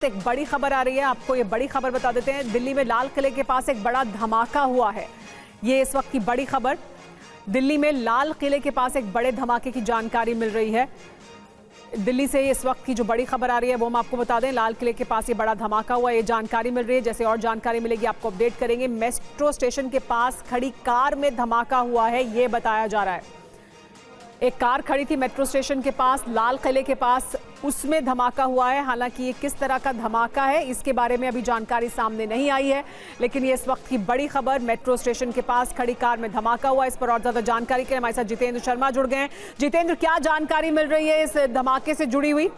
एक बड़ी खबर आ रही है, आपको ये बड़ी खबर बता देते हैं। दिल्ली में लाल किले के पास एक बड़ा धमाका हुआ है। ये इस वक्त की बड़ी खबर, दिल्ली में लाल किले के पास एक बड़े धमाके की जानकारी मिल रही है। दिल्ली से इस वक्त की जो बड़ी खबर आ रही है वो हम आपको बता दें। लाल किले के पास ये बड़ा धमाका हुआ, ये जानकारी मिल रही है। जैसे और जानकारी मिलेगी आपको अपडेट करेंगे। मेट्रो स्टेशन के पास खड़ी कार में धमाका हुआ है, ये बताया जा रहा है। एक कार खड़ी थी मेट्रो स्टेशन के पास, लाल किले के पास, उसमें धमाका हुआ है। हालांकि ये किस तरह का धमाका है इसके बारे में अभी जानकारी सामने नहीं आई है, लेकिन ये इस वक्त की बड़ी खबर, मेट्रो स्टेशन के पास खड़ी कार में धमाका हुआ। इस पर और ज्यादा जानकारी के लिए हमारे साथ जितेंद्र शर्मा जुड़ गए हैं। जितेंद्र, क्या जानकारी मिल रही है इस धमाके से जुड़ी हुई?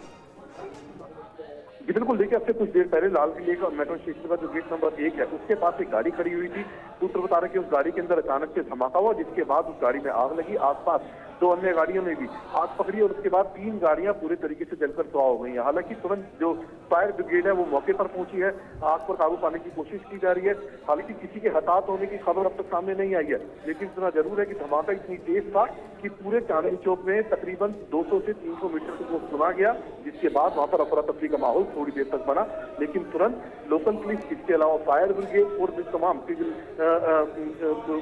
जी बिल्कुल, देखिए अब से कुछ देर पहले लाल किले का मेट्रो स्टेशन का जो गेट नंबर 1 है उसके पास एक गाड़ी खड़ी हुई थी। सूत्र बता रहे कि उस गाड़ी के अंदर अचानक से धमाका हुआ, जिसके बाद उस गाड़ी में आग लगी। आसपास 2 अन्य गाड़ियों में भी आग पकड़ी और उसके बाद 3 गाड़ियां पूरे तरीके से जलकर सुआह हो गई हैं। हालांकि तुरंत जो फायर ब्रिगेड है वो मौके पर पहुंची है, आग पर काबू पाने की कोशिश की जा रही है। हालांकि किसी के हताहत होने की खबर अब तक सामने नहीं आई है, लेकिन इतना जरूर है कि धमाका इतनी तेज था कि पूरे चांदनी चौक में तकरीबन 200 से 300 मीटर तक वो सुना गया, जिसके बाद वहां पर अफरा तफरी का माहौल थोड़ी देर तक बना। लेकिन तुरंत लोकल पुलिस, इसके अलावा फायर ब्रिगेड और तमाम सिविल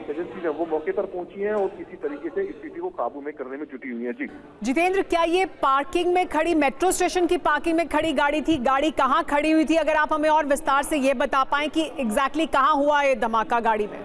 एजेंसी है वो मौके पर पहुंची हैं और किसी तरीके से स्थिति को काबू में करने में जुटी हुई है। जी जितेंद्र, क्या ये पार्किंग में खड़ी, मेट्रो स्टेशन की पार्किंग में खड़ी गाड़ी थी? गाड़ी कहां खड़ी हुई थी? अगर आप हमें और विस्तार से ये बता पाएं कि एग्जैक्टली कहां हुआ ये धमाका गाड़ी में।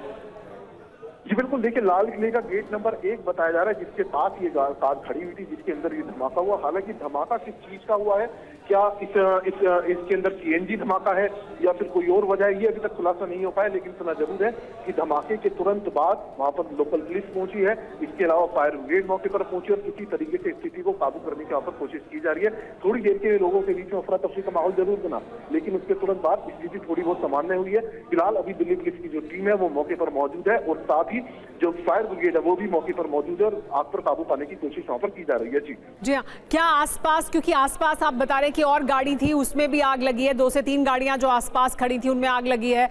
जी बिल्कुल, देखिए लाल किले का गेट नंबर 1 बताया जा रहा है, जिसके पास ये कार खड़ी हुई थी, जिसके अंदर ये धमाका हुआ। हालांकि धमाका किस चीज का हुआ है, क्या इसके अंदर सीएनजी धमाका है या फिर कोई और वजह है, ये अभी तक खुलासा नहीं हो पाया। लेकिन इतना जरूर है कि धमाके के तुरंत बाद वहां पर लोकल पुलिस पहुंची है, इसके अलावा फायर ब्रिगेड मौके पर पहुंची और किसी तरीके से स्थिति को काबू करने की वहां पर कोशिश की जा रही है। थोड़ी देर के लोगों के बीच में अफरा तफरी का माहौल जरूर बना, लेकिन उसके तुरंत बाद स्थिति थोड़ी बहुत सामान्य हुई है। फिलहाल अभी दिल्ली पुलिस की जो टीम है वो मौके पर मौजूद है और साथ ही जो फायर ब्रिगेड है वो भी मौके पर मौजूद है और आग पर काबू पाने की कोशिश वहां पर की जा रही है। जी हाँ, क्या आसपास, क्योंकि आसपास आप बता रहे हैं कि और गाड़ी थी उसमें भी आग लगी है, 2 से 3 गाड़ियां जो आसपास खड़ी थी उनमें आग लगी है।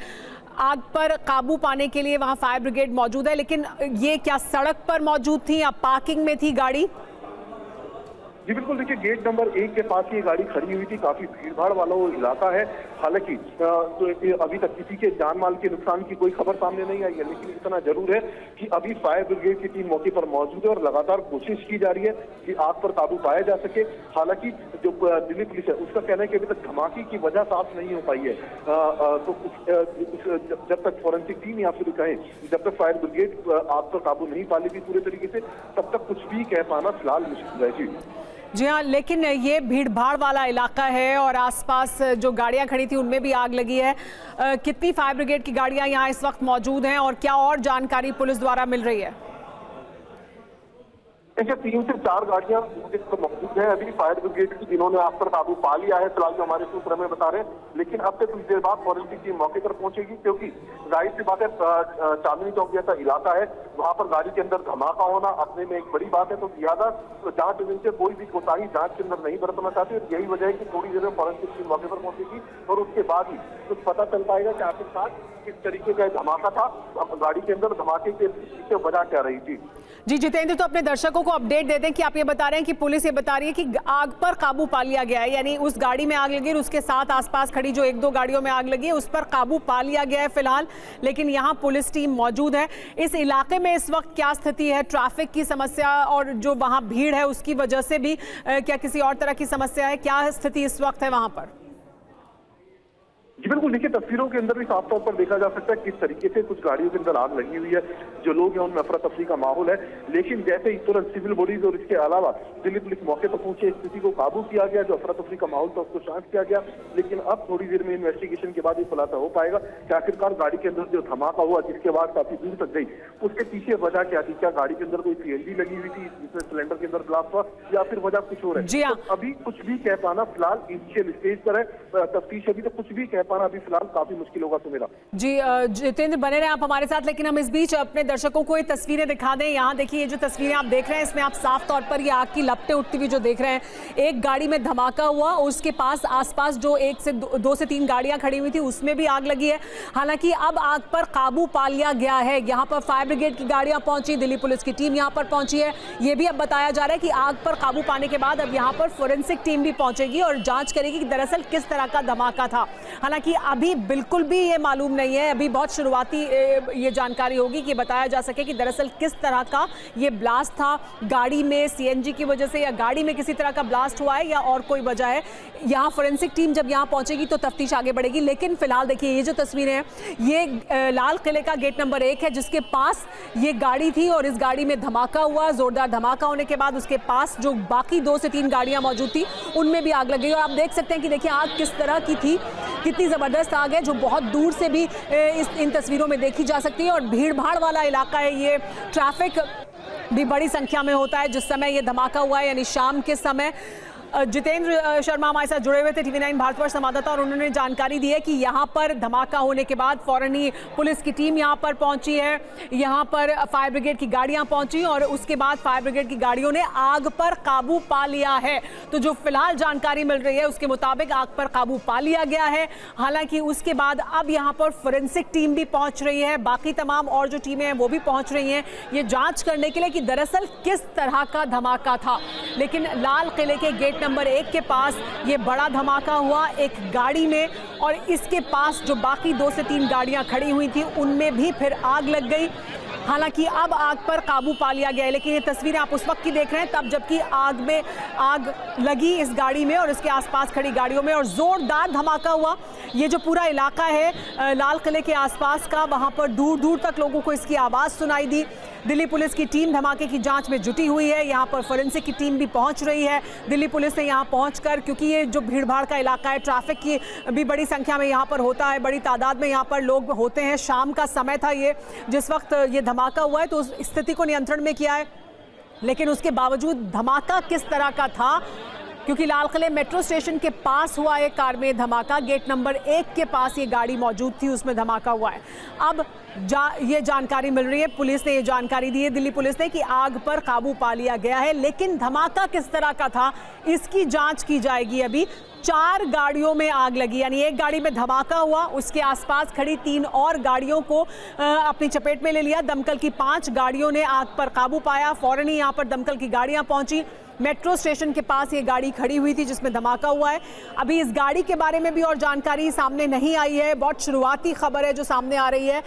आग पर काबू पाने के लिए वहां फायर ब्रिगेड मौजूद है, लेकिन ये क्या सड़क पर मौजूद थी या पार्किंग में थी गाड़ी? जी बिल्कुल, देखिए गेट नंबर 1 के पास ये गाड़ी खड़ी हुई थी, काफी भीड़भाड़ वाला वो इलाका है। हालांकि तो अभी तक किसी के जान माल के नुकसान की कोई खबर सामने नहीं आई है, लेकिन इतना जरूर है कि अभी फायर ब्रिगेड की टीम मौके पर मौजूद है और लगातार कोशिश की जा रही है कि आग पर काबू पाया जा सके। हालांकि जो दिल्ली पुलिस है उसका कहना है कि अभी तक धमाके की वजह साफ नहीं हो पाई है। तो जब तक फॉरेंसिक टीम या फिर कहें जब तक फायर ब्रिगेड आग पर काबू नहीं पा लेगी पूरे तरीके से, तब तक कुछ भी कह पाना फिलहाल मुश्किल है। जी हाँ, लेकिन ये भीड़भाड़ वाला इलाका है और आसपास जो गाड़ियां खड़ी थी उनमें भी आग लगी है। कितनी फायर ब्रिगेड की गाड़ियां यहाँ इस वक्त मौजूद हैं और क्या और जानकारी पुलिस द्वारा मिल रही है? देखिए 3 से 4 गाड़ियां मौजूद है अभी फायर ब्रिगेड की, जिन्होंने आग पर काबू पा लिया है, फिलहाल जो हमारे सूत्र हमें बता रहे हैं। लेकिन अब से कुछ देर बाद फॉरेंसिक टीम मौके पर पहुंचेगी, क्योंकि जाहिर सी बात है चांदनी चौक जैसा इलाका है, वहां पर गाड़ी के अंदर धमाका होना अपने में एक बड़ी बात है। तो ज्यादा जांच एजेंसी कोई भी कोताही जांच के अंदर नहीं बरतना चाहती और यही वजह है कि थोड़ी देर में फॉरेंसिक टीम मौके पर पहुंचेगी और उसके बाद ही कुछ पता चल पाएगा कि आखिरकार किस तरीके का धमाका था, गाड़ी के अंदर धमाके के पीछे वजह क्या रही थी। जी जितेंद्र, तो अपने दर्शकों को अपडेट दे दें कि आप ये बता रहे हैं कि पुलिस ये बता रही है कि आग पर काबू पा लिया गया है, यानी उस गाड़ी में आग लगी और उसके साथ आसपास खड़ी जो 1-2 गाड़ियों में आग लगी है उस पर काबू पा लिया गया है फिलहाल, लेकिन यहाँ पुलिस टीम मौजूद है। इस इलाके में इस वक्त क्या स्थिति है? ट्रैफिक की समस्या और जो वहाँ भीड़ है उसकी वजह से भी क्या किसी और तरह की समस्या है? क्या स्थिति इस वक्त है वहाँ पर? जी बिल्कुल, देखिए तस्वीरों के अंदर भी साफ तौर पर देखा जा सकता है किस तरीके से कुछ गाड़ियों के अंदर आग लगी हुई है, जो लोग हैं उनमें अफरा तफरी का माहौल है। लेकिन जैसे ही तुरंत सिविल बॉडीज और इसके अलावा दिल्ली पुलिस मौके पर पहुंचे, स्थिति को काबू किया गया, जो अफरा तफरी का माहौल था उसको शांत किया गया। लेकिन अब थोड़ी देर में इन्वेस्टिगेशन के बाद ये खुलासा हो पाएगा कि आखिरकार गाड़ी के अंदर जो धमाका हुआ, जिसके बाद काफी दूर तक गई, उसके पीछे वजह क्या थी। क्या गाड़ी के अंदर कोई सीएनजी लगी हुई थी जिसमें सिलेंडर के अंदर ब्लास्ट हुआ, या फिर वजह कुछ और है? जी हाँ, तो अभी कुछ भी कह पाना फिलहाल इनिशियल स्टेज पर है, तफ्तीश अभी तक कुछ भी कह पाना अभी फिलहाल काफी मुश्किल होगा। सुमेरा जी जितेंद्र बने रहे आप हमारे साथ, लेकिन हम इस बीच अपने दर्शकों को ये तस्वीरें दिखा दें। यहाँ देखिए, ये जो तस्वीरें आप देख रहे हैं इसमें आप साफ तौर पर ये आग की लपटें उठती हुई जो देख रहे हैं। एक गाड़ी में धमाका हुआ, उसके पास आसपास जो 2 से 3 गाड़ियां खड़ी हुई थी उसमें भी आग लगी है। हालांकि अब आग पर काबू पा लिया गया है। यहाँ पर फायर ब्रिगेड की गाड़ियां पहुंची, दिल्ली पुलिस की टीम यहाँ पर पहुंची है। ये भी अब बताया जा रहा है कि आग पर काबू पाने के बाद अब यहाँ पर फोरेंसिक टीम भी पहुंचेगी और जांच करेगी कि दरअसल किस तरह का धमाका था। हालांकि अभी बिल्कुल भी ये मालूम नहीं है, अभी बहुत शुरुआती ये जानकारी होगी कि बताया जा सके कि दरअसल किस तरह का ये ब्लास्ट था। गाड़ी में सीएनजी की वजह से या गाड़ी में किसी तरह का ब्लास्ट हुआ है या और कोई वजह है। यहाँ फोरेंसिक टीम जब यहाँ पहुंचेगी तो तफ्तीश आगे बढ़ेगी। लेकिन फिलहाल देखिए, ये जो तस्वीरें हैं ये लाल किले का गेट नंबर 1 है, जिसके पास ये गाड़ी थी और इस गाड़ी में धमाका हुआ। जोरदार धमाका होने के बाद उसके पास जो बाकी 2 से 3 गाड़ियां मौजूद थी उनमें भी आग लग गई। और आप देख सकते हैं कि देखिए आग किस तरह की थी, कितनी जबरदस्त आग है जो बहुत दूर से भी इन तस्वीरों में देखी जा सकती है। और भीड़ भाड़ वाला इलाका है ये, ट्रैफिक भी बड़ी संख्या में होता है जिस समय ये धमाका हुआ है, यानी शाम के समय। जितेंद्र शर्मा हमारे साथ जुड़े हुए थे, TV9 भारतवर्ष संवाददाता, और उन्होंने जानकारी दी है कि यहाँ पर धमाका होने के बाद फौरन ही पुलिस की टीम यहाँ पर पहुंची है, यहाँ पर फायर ब्रिगेड की गाड़ियाँ पहुंची और उसके बाद फायर ब्रिगेड की गाड़ियों ने आग पर काबू पा लिया है। तो जो फिलहाल जानकारी मिल रही है उसके मुताबिक आग पर काबू पा लिया गया है। हालांकि उसके बाद अब यहाँ पर फोरेंसिक टीम भी पहुंच रही है, बाकी तमाम और जो टीमें हैं वो भी पहुंच रही हैं ये जांच करने के लिए कि दरअसल किस तरह का धमाका था। लेकिन लाल किले के गेट नंबर 1 के पास ये बड़ा धमाका हुआ एक गाड़ी में, और इसके पास जो बाकी 2 से 3 गाड़ियां खड़ी हुई थी उनमें भी फिर आग लग गई। हालांकि अब आग पर काबू पा लिया गया है, लेकिन ये तस्वीरें आप उस वक्त की देख रहे हैं तब जबकि आग लगी इस गाड़ी में और इसके आसपास खड़ी गाड़ियों में और जोरदार धमाका हुआ। ये जो पूरा इलाका है लाल किले के आसपास का, वहां पर दूर दूर तक लोगों को इसकी आवाज़ सुनाई दी। दिल्ली पुलिस की टीम धमाके की जांच में जुटी हुई है, यहाँ पर फोरेंसिक की टीम भी पहुंच रही है। दिल्ली पुलिस ने यहाँ पहुंचकर, क्योंकि ये जो भीड़ भाड़ का इलाका है, ट्रैफिक की भी बड़ी संख्या में यहाँ पर होता है, बड़ी तादाद में यहाँ पर लोग होते हैं। शाम का समय था ये जिस वक्त ये धमाका हुआ है, तो उस स्थिति को नियंत्रण में किया है। लेकिन उसके बावजूद धमाका किस तरह का था, क्योंकि लाल किले मेट्रो स्टेशन के पास हुआ एक कार में धमाका, गेट नंबर 1 के पास ये गाड़ी मौजूद थी उसमें धमाका हुआ है। अब ये जानकारी मिल रही है, पुलिस ने ये जानकारी दी है दिल्ली पुलिस ने कि आग पर काबू पा लिया गया है, लेकिन धमाका किस तरह का था इसकी जांच की जाएगी। अभी 4 गाड़ियों में आग लगी, यानी एक गाड़ी में धमाका हुआ, उसके आसपास खड़ी 3 और गाड़ियों को अपनी चपेट में ले लिया। दमकल की 5 गाड़ियों ने आग पर काबू पाया, फौरन ही यहाँ पर दमकल की गाड़ियाँ पहुंची। मेट्रो स्टेशन के पास ये गाड़ी खड़ी हुई थी जिसमें धमाका हुआ है। अभी इस गाड़ी के बारे में भी और जानकारी सामने नहीं आई है, बहुत शुरुआती खबर है जो सामने आ रही है।